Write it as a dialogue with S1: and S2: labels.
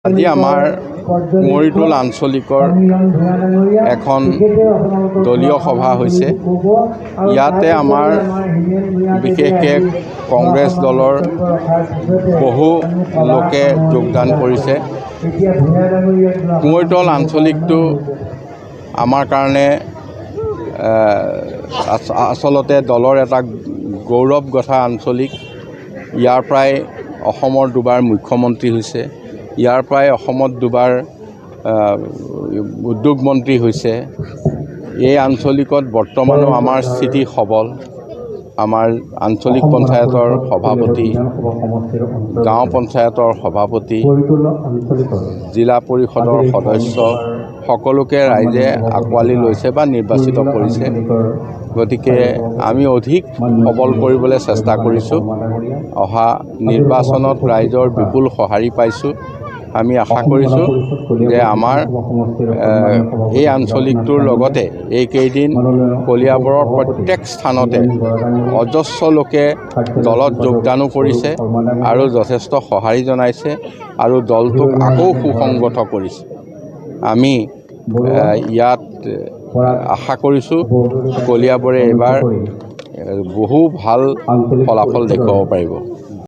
S1: আজি আমাৰ কুঁৱৰীটোল আঞ্চলিকৰ এখন দলীয় সভা হৈছে। ইয়াতে আমাৰ বিশেষকৈ কংগ্ৰেছ দলৰ বহু লোকে যোগদান কৰিছে। কুঁৱৰীটোল আঞ্চলিকটো আমাৰ কাৰণে আচলতে দলৰ এটা গৌৰৱ গঠা আঞ্চলিক। ইয়াৰ পৰাই অসমৰ দুবাৰ মুখ্যমন্ত্ৰী হৈছে। ইয়াৰ পৰাই অসমত দুবাৰ উদ্যোগ মন্ত্ৰী হৈছে। এই আঞ্চলিকত বৰ্তমানো আমাৰ স্থিতি সবল। আমাৰ আঞ্চলিক পঞ্চায়তৰ সভাপতি, গাঁও পঞ্চায়তৰ সভাপতি, জিলা পৰিষদৰ সদস্য সকলোকে ৰাইজে আঁকোৱালি লৈছে বা নিৰ্বাচিত কৰিছে। গতিকে আমি অধিক সবল কৰিবলৈ চেষ্টা কৰিছোঁ। অহা নিৰ্বাচনত ৰাইজৰ বিপুল সঁহাৰি পাইছোঁ। আমি আশা কৰিছোঁ যে আমাৰ এই আঞ্চলিকটোৰ লগতে এইকেইদিন কলিয়াবৰৰ প্ৰত্যেক স্থানতে অজস্ৰ লোকে দলত যোগদানো কৰিছে আৰু যথেষ্ট সঁহাৰি জনাইছে আৰু দলটোক আকৌ সুসংগত কৰিছে। আমি ইয়াত আশা কৰিছোঁ কলিয়াবৰে এইবাৰ বহু ভাল ফলাফল দেখুৱাব পাৰিব।